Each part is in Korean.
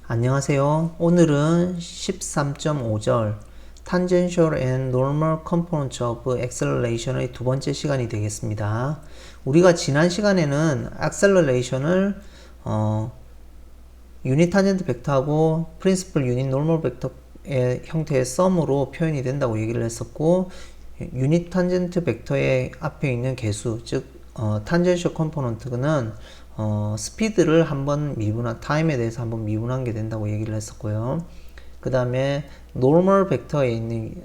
안녕하세요. 오늘은 13.5절 Tangential and Normal Components of Acceleration의 두 번째 시간이 되겠습니다. 우리가 지난 시간에는 Acceleration을 유닛 탄젠트 벡터하고 프린시플 유닛 노멀 벡터의 형태의 썸으로 표현이 된다고 얘기를 했었고, 유닛 탄젠트 벡터의 앞에 있는 개수, 즉 탄젠셜 컴포넌트는 스피드를 한번 미분한, 타임에 대해서 한번 미분한 게 된다고 얘기를 했었고요. 그 다음에 노멀 벡터에 있는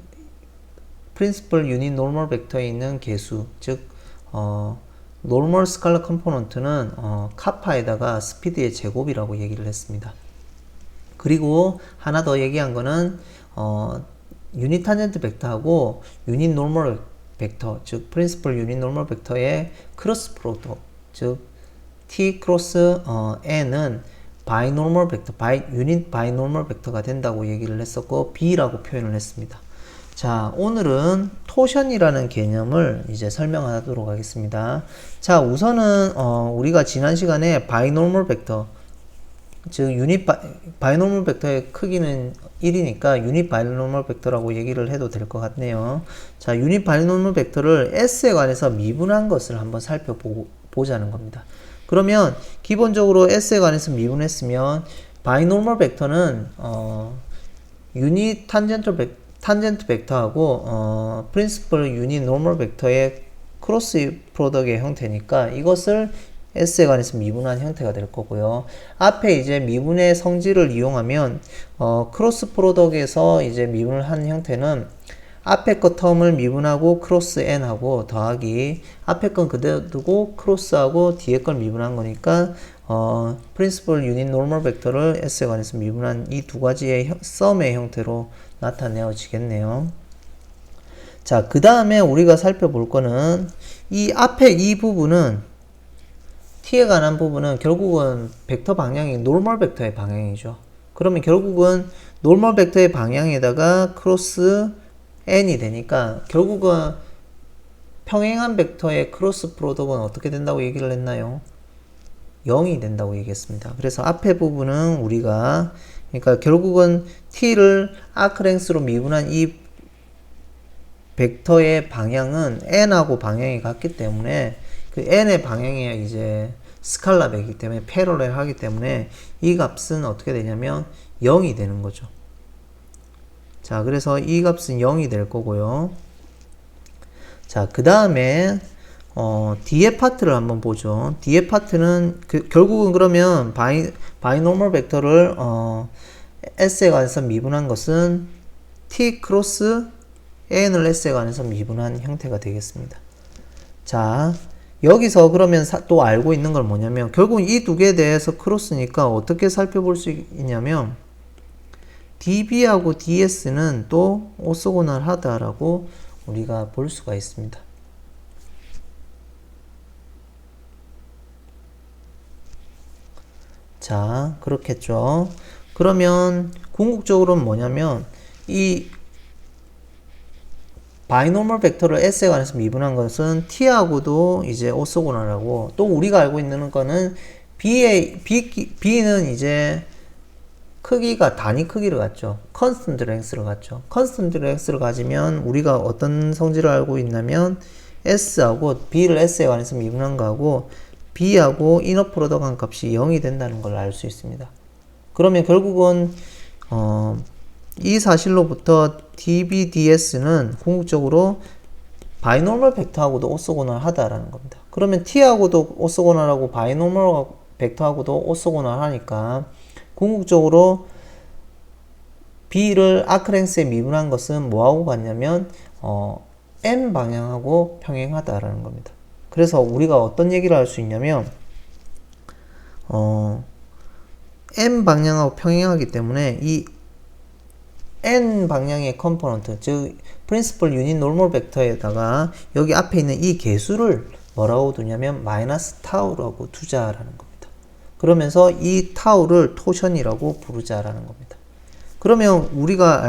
프린시플 유닛 노멀 벡터에 있는 개수, 즉 노멀 스칼라 컴포넌트는 카파에다가 스피드의 제곱이라고 얘기를 했습니다. 그리고 하나 더 얘기한 거는 유닛 탄젠트 벡터하고 유닛 노멀 벡터, 즉 프린시플 유닛 노멀 벡터의 크로스 프로덕트, 즉 t 크로스 n은 바이노멀 벡터, 유닛 바이노멀 벡터가 된다고 얘기를 했었고 b라고 표현을 했습니다. 자, 오늘은 토션이라는 개념을 이제 설명하도록 하겠습니다. 자, 우선은 우리가 지난 시간에 바이노멀 벡터, 즉 유닛 바이노멀 벡터의 크기는 1이니까 유닛 바이노멀 벡터라고 얘기를 해도 될 것 같네요. 자, 유닛 바이노멀 벡터를 S에 관해서 미분한 것을 한번 살펴보자는 겁니다. 그러면 기본적으로 S에 관해서 미분했으면 바이노멀 벡터는 유닛 탄젠트 벡터하고 프린시플 유닛 노멀 벡터의 크로스 프로덕트의 형태니까 이것을 S에 관해서 미분한 형태가 될 거고요. 앞에 이제 미분의 성질을 이용하면 크로스 프로덕트에서 이제 미분을 한 형태는 앞에 거 텀을 미분하고 크로스 n하고 더하기 앞에 건 그대로 두고 크로스하고 뒤에 걸 미분한 거니까 프린시플 유닛 노멀 벡터를 S에 관해서 미분한 이 두 가지의 썸의 형태로 나타내어지겠네요. 자, 그 다음에 우리가 살펴볼 거는 이 앞에 이 부분은 t에 관한 부분은 결국은 벡터 방향이 노멀 벡터의 방향이죠. 그러면 결국은 노멀 벡터의 방향에다가 크로스 n이 되니까 결국은 평행한 벡터의 크로스 프로덕트는 어떻게 된다고 얘기를 했나요? 0이 된다고 얘기했습니다. 그래서 앞에 부분은 우리가 그러니까 결국은 t를 아크랭스로 미분한 이 벡터의 방향은 n하고 방향이 같기 때문에 그 n의 방향이 이제 스칼라배이기 때문에 패러렐 하기 때문에 이 값은 어떻게 되냐면 0이 되는 거죠. 자, 그래서 이 값은 0이 될 거고요. 자, 그 다음에 뒤에 파트를 한번 보죠. 뒤에 파트는 결국은 그러면 바이노멀 벡터를 S에 관해서 미분한 것은 t 크로스 n을 S에 관해서 미분한 형태가 되겠습니다. 자, 여기서 그러면 또 알고 있는 건 뭐냐면 결국 이 두 개에 대해서 크로스니까 어떻게 살펴볼 수 있냐면 db하고 ds는 또 오소고날 하다라고 우리가 볼 수가 있습니다. 자, 그렇겠죠. 그러면 궁극적으로는 뭐냐면 이 바이노멀 벡터를 S에 관해서 미분한 것은 t하고도 이제 오소고날하고 또 우리가 알고 있는 거는 b는 이제 크기가 단위 크기를 갖죠. 컨스턴트 랭스를 갖죠. 컨스턴트 랭스를 가지면 우리가 어떤 성질을 알고 있냐면 S하고 B를 S에 관해서 미분한 거하고 B하고 이너 프로덕트 한 값이 0이 된다는 걸 알 수 있습니다. 그러면 결국은 이 사실로부터 dB, ds는 궁극적으로 바이노멀 벡터하고도 오소고날 하다라는 겁니다. 그러면 t하고도 오소고날하고 바이노멀 벡터하고도 오소고날 하니까 궁극적으로 b를 아크랭스에 미분한 것은 뭐하고 같냐면 n 방향하고 평행하다라는 겁니다. 그래서 우리가 어떤 얘기를 할 수 있냐면 n 방향하고 평행하기 때문에 이 n 방향의 컴포넌트, 즉 프린시플 유닛 노멀 벡터에다가 여기 앞에 있는 이 개수를 뭐라고 두냐면 마이너스 타우라고 두자라는 겁니다. 그러면서 이 타우를 토션이라고 부르자라는 겁니다. 그러면 우리가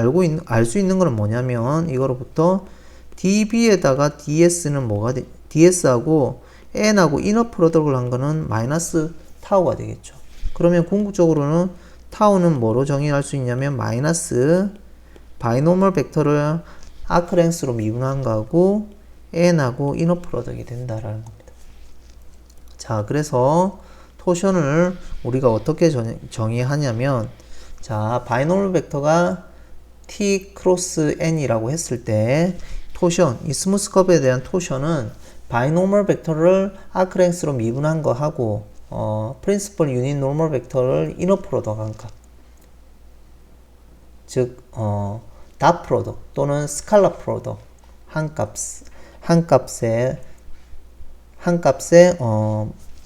알 수 있는 것은 뭐냐면 이거로부터 db에다가 ds는 뭐가 ds하고 n하고 이너 프로덕트를 한 거는 마이너스 타우가 되겠죠. 그러면 궁극적으로는 타우는 뭐로 정의할 수 있냐면 마이너스 바이노멀 벡터를 아크 랭스로 미분한 거하고 n하고 이너 프로덕이 된다라는 겁니다. 자, 그래서 토션을 우리가 어떻게 정의하냐면, 자, 바이노멀 벡터가 t 크로스 n이라고 했을 때 토션, 이 스무스 커브에 대한 토션은 바이노멀 벡터를 아크 랭스로 미분한 거 하고 프린시플 유닛 노멀 벡터를 이너 프로덕 한 값, 즉 닷 프로덕 또는 스칼라 프로덕 한 값에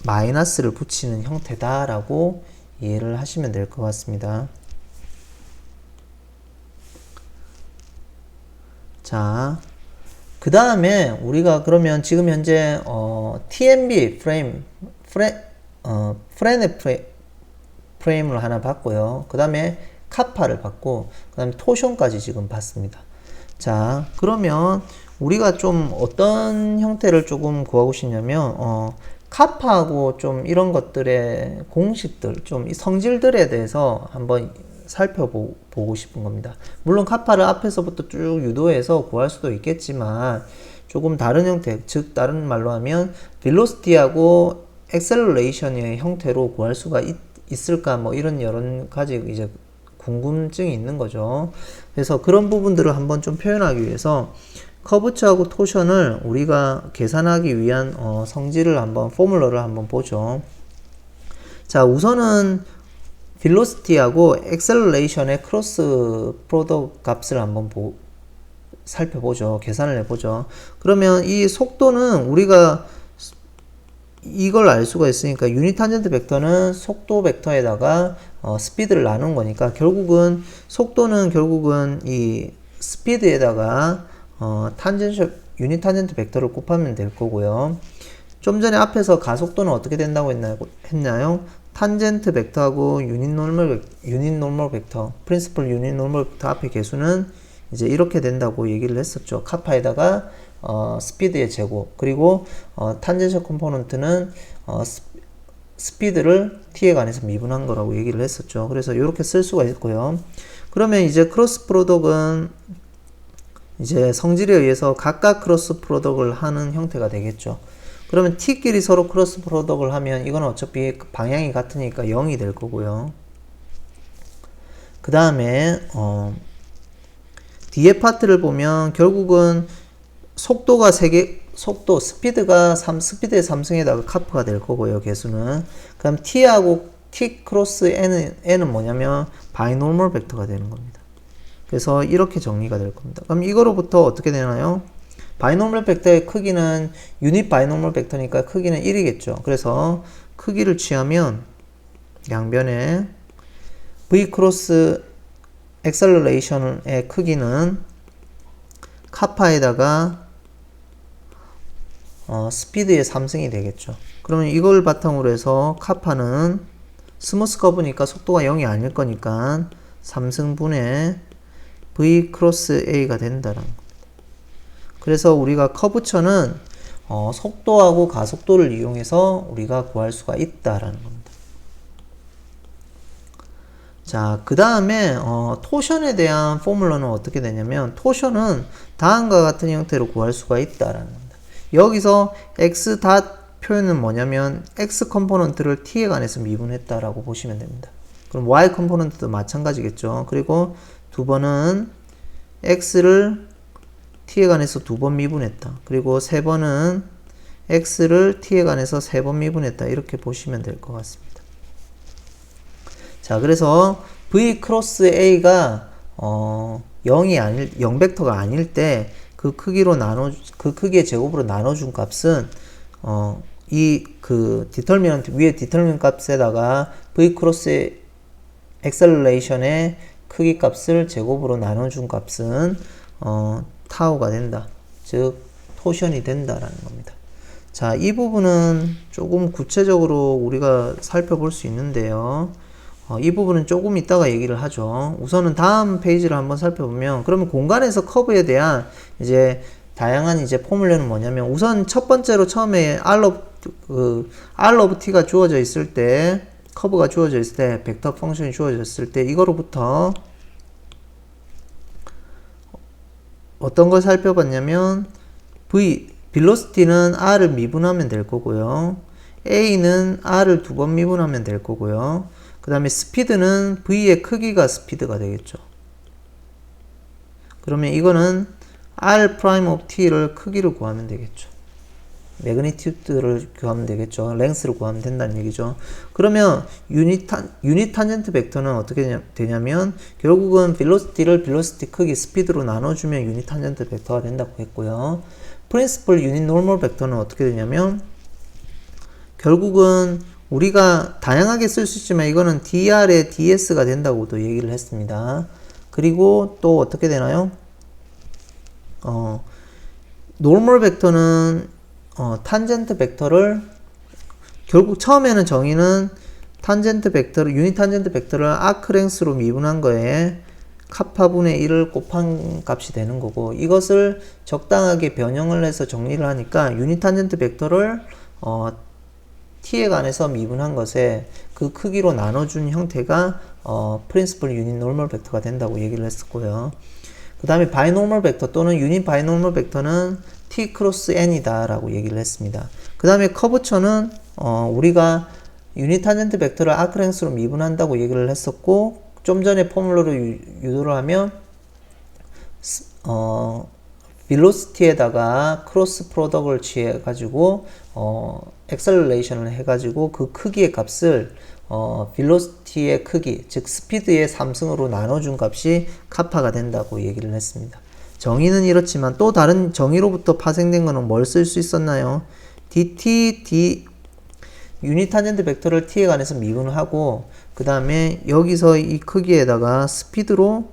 마이너스를 붙이는 형태다라고 이해를 하시면 될 것 같습니다. 자, 그 다음에 우리가 그러면 지금 현재 TMB 프레임을 하나 봤고요. 그 다음에 카파를 봤고, 그 다음에 토션까지 지금 봤습니다. 자, 그러면 우리가 좀 어떤 형태를 조금 구하고 싶냐면 카파하고 좀 이런 것들의 공식들, 좀 이 성질들에 대해서 한번 살펴보고 싶은 겁니다. 물론 카파를 앞에서부터 쭉 유도해서 구할 수도 있겠지만 조금 다른 형태, 즉 다른 말로 하면 velocity하고 acceleration의 형태로 구할 수가 있을까, 뭐 이런 여러 가지 이제 궁금증이 있는 거죠. 그래서 그런 부분들을 한번 좀 표현하기 위해서 커브처하고 토션을 우리가 계산하기 위한 성질을 한번, 포뮬러를 한번 보죠. 자, 우선은 velocity하고 acceleration의 크로스 프로덕트 값을 한번 살펴보죠. 계산을 해보죠. 그러면 이 속도는 우리가 이걸 알 수가 있으니까 유닛 탄젠트 벡터는 속도 벡터에다가 스피드를 나눈 거니까 결국은 속도는 이 스피드에다가 유닛 탄젠트 벡터를 곱하면 될 거고요. 좀 전에 앞에서 가속도는 어떻게 된다고 했나요? 탄젠트 벡터하고 유닛 노멀 벡터, 프린시플 유닛 노멀 벡터 앞에 계수는 이제 이렇게 된다고 얘기를 했었죠. 카파에다가 스피드의 제곱, 그리고 탄젠셜 컴포넌트는 스피드를 t에 관해서 미분한 거라고 얘기를 했었죠. 그래서 이렇게 쓸 수가 있고요. 그러면 이제 크로스 프로덕은 이제 성질에 의해서 각각 크로스 프로덕을 하는 형태가 되겠죠. 그러면 t끼리 서로 크로스 프로덕을 하면 이건 어차피 방향이 같으니까 0이 될 거고요. 그 다음에 뒤에 파트를 보면 결국은 스피드가 스피드의 3승에다가 카프가 될 거고요, 개수는. 그럼 t하고 t 크로스 n은 뭐냐면 바이노멀 벡터가 되는 겁니다. 그래서 이렇게 정리가 될 겁니다. 그럼 이거로부터 어떻게 되나요? 바이노멀 벡터의 크기는 유닛 바이노멀 벡터니까 크기는 1이겠죠. 그래서 크기를 취하면 양변에 v 크로스 엑셀러레이션의 크기는 카파에다가 스피드의 3승이 되겠죠. 그러면 이걸 바탕으로 해서 카파는 스무스 커브니까 속도가 0이 아닐 거니까 3승분의 v 크로스 a가 된다는 겁니다. 그래서 우리가 커브처는 속도하고 가속도를 이용해서 우리가 구할 수가 있다라는 겁니다. 자, 그 다음에 토션에 대한 포뮬러는 어떻게 되냐면 토션은 다음과 같은 형태로 구할 수가 있다라는 겁니다. 여기서 x 닷 표현은 뭐냐면 x 컴포넌트를 t에 관해서 미분했다라고 보시면 됩니다. 그럼 y 컴포넌트도 마찬가지겠죠. 그리고 두 번은 x를 t에 관해서 두 번 미분했다. 그리고 세 번은 x를 t에 관해서 세 번 미분했다. 이렇게 보시면 될 것 같습니다. 자, 그래서 v 크로스 a가 0벡터가 아닐 때 그 크기의 제곱으로 나눠준 값은 디터미넌트 위에 디터미넌트 값에다가 v 크로스 엑셀러레이션의 크기 값을 제곱으로 나눠준 값은 타우가 된다. 즉 토션이 된다라는 겁니다. 자, 이 부분은 조금 구체적으로 우리가 살펴볼 수 있는데요. 이 부분은 조금 이따가 얘기를 하죠. 우선은 다음 페이지를 한번 살펴보면, 그러면 공간에서 커브에 대한 이제 다양한 이제 포뮬러는 뭐냐면, 우선 첫 번째로 처음에 R of t가 주어져 있을 때 커브가 주어져 있을 때, 벡터 펑션이 주어졌을 때 이거로부터 어떤 걸 살펴봤냐면 velocity는 r을 미분하면 될 거고요. a는 r을 두 번 미분하면 될 거고요. 그 다음에 스피드는 v의 크기가 스피드가 되겠죠. 그러면 이거는 r prime of t를 크기를 구하면 되겠죠. 매그니튜드를 구하면 되겠죠. 랭스를 구하면 된다는 얘기죠. 그러면 유닛 탄젠트 벡터는 어떻게 되냐면 결국은 velocity를 velocity 크기 스피드로 나눠주면 유닛 탄젠트 벡터가 된다고 했고요. principal 유닛 노멀 벡터는 어떻게 되냐면 결국은 우리가 다양하게 쓸 수 있지만 이거는 dr의 ds가 된다고도 얘기를 했습니다. 그리고 또 어떻게 되나요? 노멀 벡터는 탄젠트 벡터를 결국 처음에는 정의는 탄젠트 벡터를 유닛 탄젠트 벡터를 아크 랭스로 미분한 거에 카파분의 1을 곱한 값이 되는 거고 이것을 적당하게 변형을 해서 정리를 하니까 유닛 탄젠트 벡터를 t에 관해서 미분한 것에 그 크기로 나눠준 형태가 프린시플 유닛 노멀 벡터가 된다고 얘기를 했었고요. 그 다음에 바이노멀 벡터 또는 유닛 바이노멀 벡터는 t 크로스 n이다 라고 얘기를 했습니다. 그 다음에 커브처는 우리가 유닛 탄젠트 벡터를 아크 랭스로 미분한다고 얘기를 했었고 좀 전에 포뮬러로 유도를 하면 velocity에다가 크로스 프로덕트를 취해 가지고 acceleration을 해 가지고 그 크기의 값을 velocity의 크기 즉 스피드의 3승으로 나눠준 값이 카파가 된다고 얘기를 했습니다. 정의는 이렇지만 또 다른 정의로부터 파생된 거는 뭘 쓸 수 있었나요? 유닛 탄젠트 벡터를 t에 관해서 미분을 하고 그 다음에 여기서 이 크기에다가 스피드로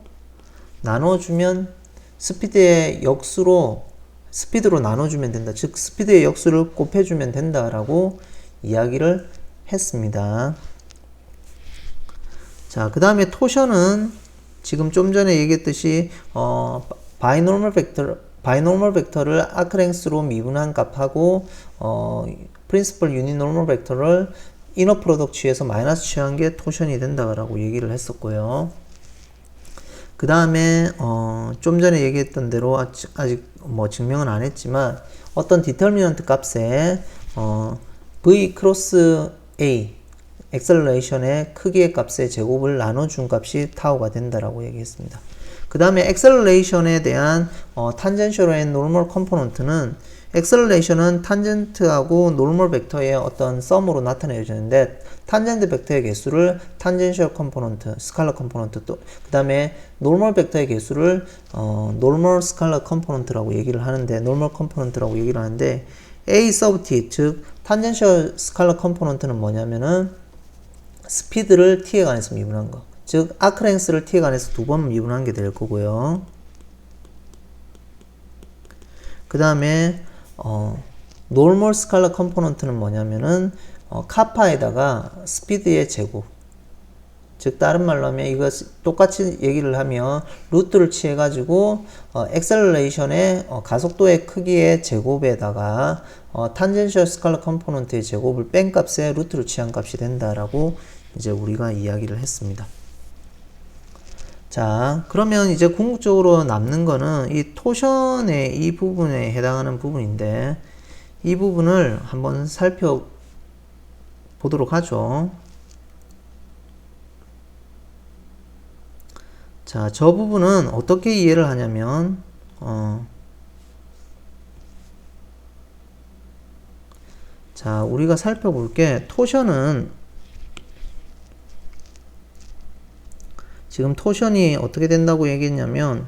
나눠주면 스피드의 역수로 스피드로 나눠주면 된다. 즉 스피드의 역수를 곱해주면 된다라고 이야기를 했습니다. 자, 그 다음에 토션은 지금 좀 전에 얘기했듯이 바이노멀 벡터를 아크랭스로 미분한 값하고 프린시플 유닛 노멀 벡터를 이너 프로덕트 취해서 마이너스 취한 게 토션이 된다라고 얘기를 했었고요. 그 다음에 좀 전에 얘기했던 대로 아직 뭐 증명은 안 했지만 어떤 디터미넌트 값에 v 크로스 a 엑셀러레이션의 크기의 값의 제곱을 나눠준 값이 타우가 된다라고 얘기했습니다. 그 다음에 엑셀러레이션에 대한 탄젠셜 앤 노멀 컴포넌트는 엑셀러레이션은 탄젠트하고 노멀 벡터의 어떤 썸으로 나타내주는데 탄젠트 벡터의 개수를 탄젠셜 컴포넌트, 스칼러 컴포넌트 또 그 다음에 노멀 벡터의 개수를 노멀 스칼러 컴포넌트라고 얘기를 하는데 노멀 컴포넌트라고 얘기를 하는데 A sub t 즉 탄젠셜 스칼러 컴포넌트는 뭐냐면은 스피드를 t에 관해서 미분한 거. 즉 아크랭스를 t에 관해서 두 번 미분한 게 될 거고요. 그 다음에 노멀 스칼러 컴포넌트는 뭐냐면은 카파에다가 스피드의 제곱 즉 다른 말로 하면 이거 똑같이 얘기를 하면 루트를 취해 가지고 엑셀러레이션의 가속도의 크기의 제곱에다가 탄젠셜 스칼러 컴포넌트의 제곱을 뺀 값에 루트를 취한 값이 된다라고 이제 우리가 이야기를 했습니다. 자, 그러면 이제 궁극적으로 남는 거는 이 토션의 이 부분에 해당하는 부분인데 이 부분을 한번 살펴보도록 하죠. 자, 저 부분은 어떻게 이해를 하냐면 자, 우리가 살펴볼게 토션은 지금 토션이 어떻게 된다고 얘기했냐면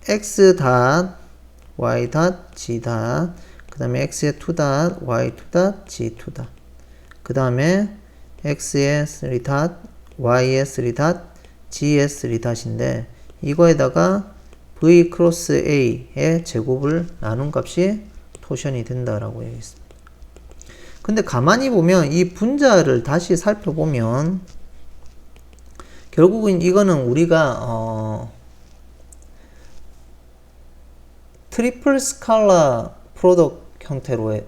x 닷 y 닷 g 닷 그 다음에 x의 2 닷 y 2 닷 g 2 닷 그 다음에 x의 3 닷 y의 3 닷 g의 3 닷인데 이거에다가 v 크로스 a의 제곱을 나눈 값이 토션이 된다라고 얘기했습니다. 근데 가만히 보면 이 분자를 다시 살펴보면 결국은 이거는 우리가 트리플 스칼라 프로덕트 형태로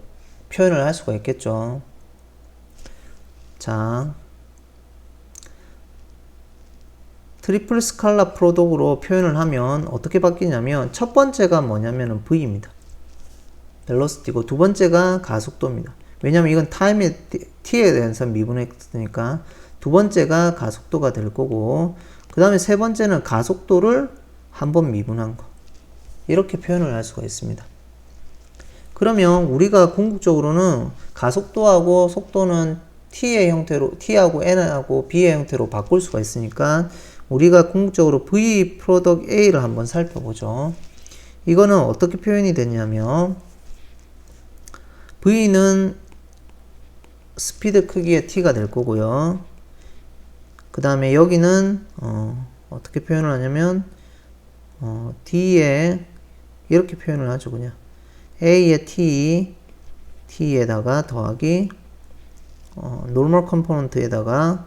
표현을 할 수가 있겠죠. 자, 트리플 스칼라 프로덕으로 표현을 하면 어떻게 바뀌냐면 첫 번째가 뭐냐면은 V입니다. 벨로시티고 두 번째가 가속도입니다. 왜냐면 이건 타임의 t에 대해서 미분했으니까 두 번째가 가속도가 될 거고 그 다음에 세 번째는 가속도를 한번 미분한 거. 이렇게 표현을 할 수가 있습니다. 그러면 우리가 궁극적으로는 가속도하고 속도는 t의 형태로 t하고 n하고 b의 형태로 바꿀 수가 있으니까 우리가 궁극적으로 v 프로덕트 a를 한번 살펴보죠. 이거는 어떻게 표현이 되냐면 v는 스피드 크기의 t가 될 거고요. 그 다음에 여기는 어떻게 표현을 하냐면 d에 이렇게 표현을 하죠. 그냥 a의 t에다가 더하기 노멀 컴포넌트에다가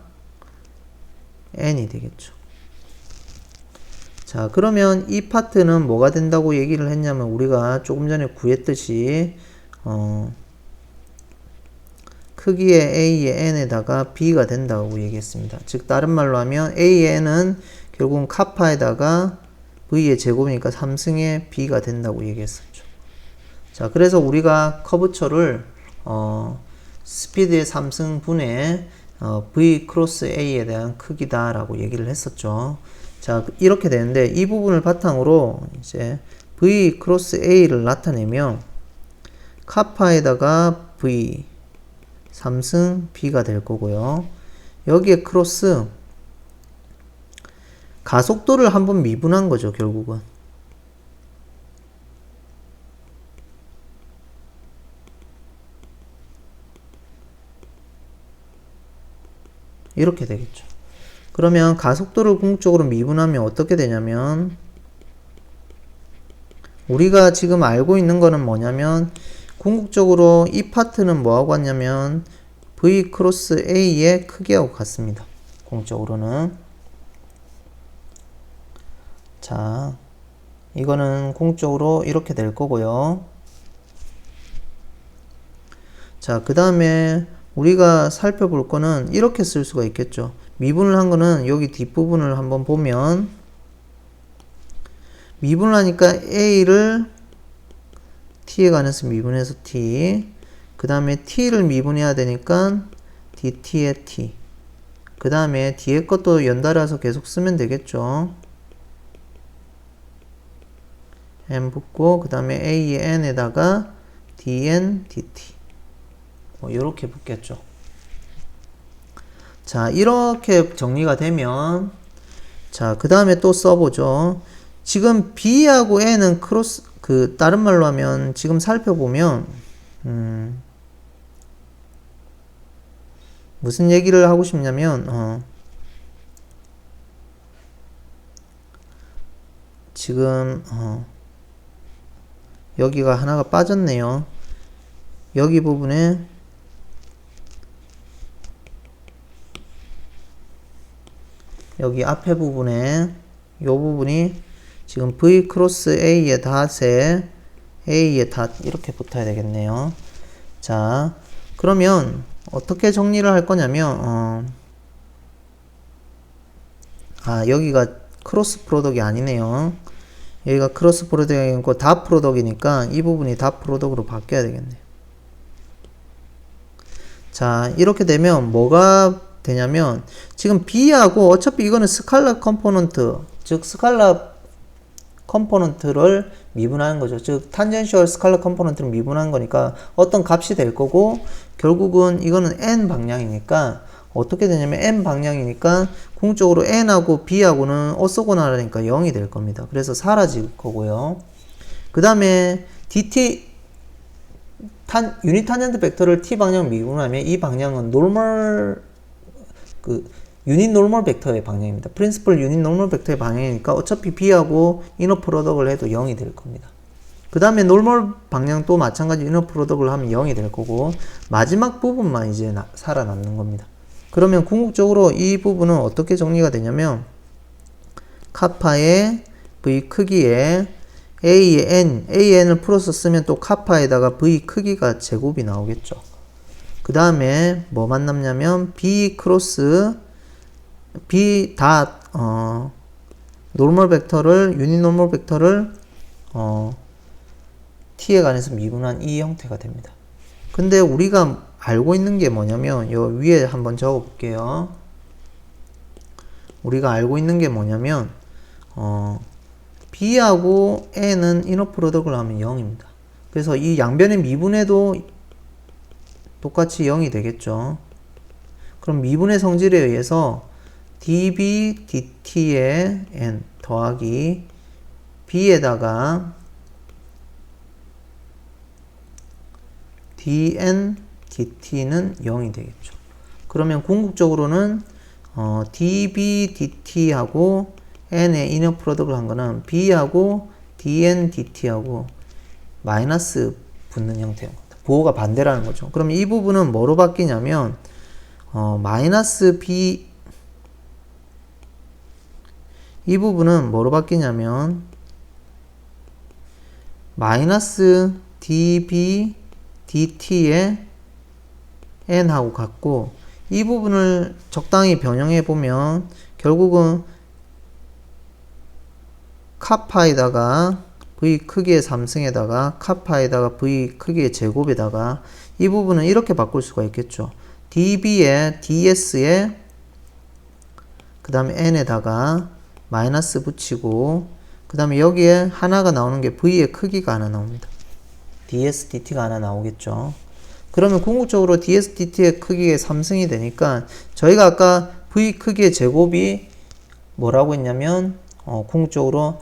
n이 되겠죠. 자, 그러면 이 파트는 뭐가 된다고 얘기를 했냐면 우리가 조금 전에 구했듯이 크기의 a의 n에다가 b가 된다고 얘기했습니다. 즉 다른 말로 하면 a의 n은 결국은 카파에다가 v의 제곱이니까 3승의 b가 된다고 얘기했었죠. 자, 그래서 우리가 커브처를 스피드의 3승분의 v 크로스 a에 대한 크기다 라고 얘기를 했었죠. 자, 이렇게 되는데 이 부분을 바탕으로 이제 v 크로스 a를 나타내면 카파에다가 v 3승 b가 될 거고요. 여기에 크로스 가속도를 한번 미분한 거죠, 결국은. 이렇게 되겠죠. 그러면 가속도를 궁극적으로 미분하면 어떻게 되냐면 우리가 지금 알고 있는 거는 뭐냐면 궁극적으로 이 파트는 뭐하고 같냐면 v 크로스 a의 크기하고 같습니다. 궁극적으로는. 자, 이거는 궁극적으로 이렇게 될 거고요. 자, 그 다음에 우리가 살펴볼 거는 이렇게 쓸 수가 있겠죠. 미분을 한 거는 여기 뒷부분을 한번 보면 미분을 하니까 a를 t에 관해서 미분해서 t, 그 다음에 t를 미분해야 되니까 dt의 t, 그 다음에 뒤에 것도 연달아서 계속 쓰면 되겠죠. n 붙고 그 다음에 a의 n에다가 dn dt 이렇게 붙겠죠. 자, 이렇게 정리가 되면 자, 그 다음에 또 써보죠. 지금 b하고 n은 크로스 다른 말로 하면 지금 살펴보면 무슨 얘기를 하고 싶냐면 지금 여기가 하나가 빠졌네요. 여기 부분에 여기 앞에 부분에 이 부분이 지금 v 크로스 a의 닷에 a의 닷 이렇게 붙어야 되겠네요. 자, 그러면 어떻게 정리를 할 거냐면 여기가 크로스 프로덕이 아니네요. 여기가 크로스 프로덕이 아니고 닷 프로덕이니까 이 부분이 닷 프로덕으로 바뀌어야 되겠네요. 자, 이렇게 되면 뭐가 되냐면 지금 b하고 어차피 이거는 스칼라 컴포넌트, 즉 스칼라 컴포넌트를 미분하는 거죠. 즉 탄젠셜 스칼라 컴포넌트를 미분하는 거니까 어떤 값이 될 거고 결국은 이거는 n 방향이니까 어떻게 되냐면 n 방향이니까 궁극적으로 n하고 b하고는 orthogonal하니까 0이 될 겁니다. 그래서 사라질 거고요. 그 다음에 dt 유닛 탄젠트 벡터를 t 방향 미분하면 이 방향은 노멀 유닛 노멀 벡터의 방향입니다. 프린시플 유닛 노멀 벡터의 방향이니까 어차피 b하고 이너 프로덕을 해도 0이 될 겁니다. 그 다음에 노멀 방향도 마찬가지 이너 프로덕을 하면 0이 될 거고 마지막 부분만 이제 살아남는 겁니다. 그러면 궁극적으로 이 부분은 어떻게 정리가 되냐면 카파의 v 크기에 a의 n을 풀어서 쓰면 또 카파에다가 v 크기가 제곱이 나오겠죠. 그 다음에 뭐만 남냐면 b 크로스 b 닷 노멀 벡터를 유닛 노멀 벡터를 t에 관해서 미분한 이 형태가 됩니다. 근데 우리가 알고 있는 게 뭐냐면 요 위에 한번 적어 볼게요. 우리가 알고 있는 게 뭐냐면 b하고 n은 이너 프로덕트를 하면 0입니다. 그래서 이 양변의 미분에도 똑같이 0이 되겠죠. 그럼 미분의 성질에 의해서 db dt의 n 더하기 b에다가 dn dt는 0이 되겠죠. 그러면 궁극적으로는 db dt하고 n의 이너 프로덕트를 한 거는 b하고 dn dt하고 마이너스 붙는 형태인 겁니다. 부호가 반대라는 거죠. 그럼 이 부분은 뭐로 바뀌냐면 마이너스 b 이 부분은 뭐로 바뀌냐면 마이너스 db dt의 n하고 같고, 이 부분을 적당히 변형해 보면 결국은 카파에다가 v 크기의 3승에다가 카파에다가 v 크기의 제곱에다가 이 부분은 이렇게 바꿀 수가 있겠죠. db에 ds에 그 다음에 n에다가 마이너스 붙이고, 그 다음에 여기에 하나가 나오는 게 v의 크기가 하나 나옵니다. ds dt가 하나 나오겠죠. 그러면 궁극적으로 ds dt의 크기의 3승이 되니까 저희가 아까 v 크기의 제곱이 뭐라고 했냐면 궁극적으로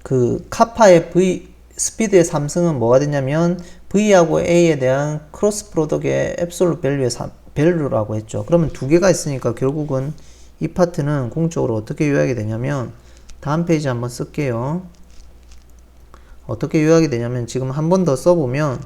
그 카파의 v 스피드의 3승은 뭐가 됐냐면 v하고 a에 대한 크로스 프로덕트의 앱솔루트 밸류의 밸류라고 했죠. 그러면 두 개가 있으니까 결국은 이 파트는 궁극적으로 어떻게 요약이 되냐면, 다음 페이지 한번 쓸게요. 어떻게 요약이 되냐면 지금 한 번 더 써보면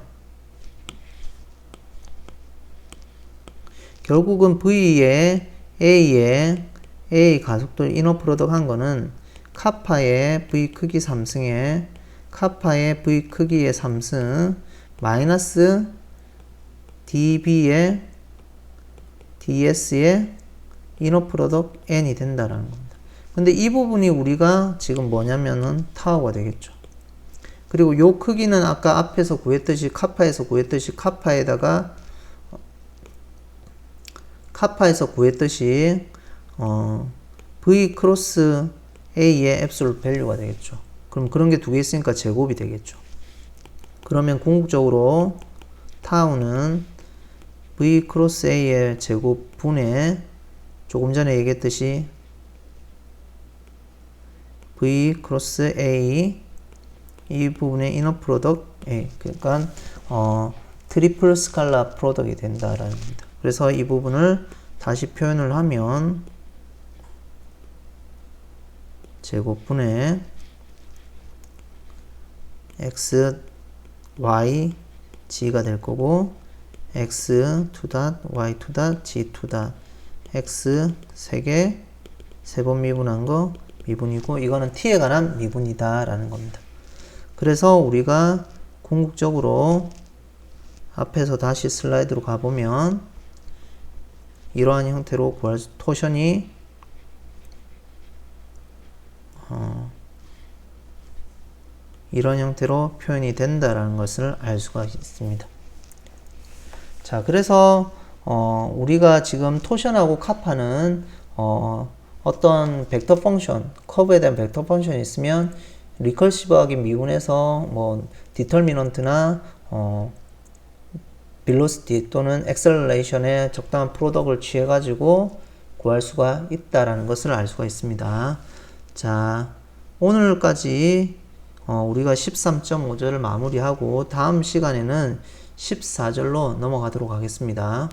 결국은 v의 a의 a 가속도 이너 프로덕트 한 거는 카파의 v 크기 3승에 카파의 v 크기의 3승 마이너스 db의 ds의 이너 프로덕트 n이 된다라는 겁니다. 근데 이 부분이 우리가 지금 뭐냐면은 타워가 되겠죠. 그리고 요 크기는 아까 앞에서 구했듯이 카파에서 구했듯이 카파에서 구했듯이 v 크로스 a의 앱솔루트 밸류가 되겠죠. 그럼 그런 게 두 개 있으니까 제곱이 되겠죠. 그러면 궁극적으로 타우는 v 크로스 a의 제곱 분의 조금 전에 얘기했듯이 v 크로스 a 이 부분의 이너 프로덕트 a, 그러니까 트리플 스칼라 프로덕트이 된다라는 겁니다. 그래서 이 부분을 다시 표현을 하면 제곱분의 x, y, g가 될 거고, x, 2닷, y, 2닷, g, 2닷, x 3개, 3번 미분한 거 미분이고, 이거는 t에 관한 미분이다 라는 겁니다. 그래서 우리가 궁극적으로 앞에서 다시 슬라이드로 가보면 이러한 형태로 구할 토션이 이런 형태로 표현이 된다라는 것을 알 수가 있습니다. 자, 그래서 우리가 지금 토션하고 카파는 어떤 벡터 펑션, 커브에 대한 벡터 펑션이 있으면 리컬시브하게 미분해서 뭐 디터미넌트나 velocity 또는 acceleration의 적당한 프로덕트를 취해 가지고 구할 수가 있다라는 것을 알 수가 있습니다. 자, 오늘까지 우리가 13.5절을 마무리하고 다음 시간에는 14절로 넘어가도록 하겠습니다.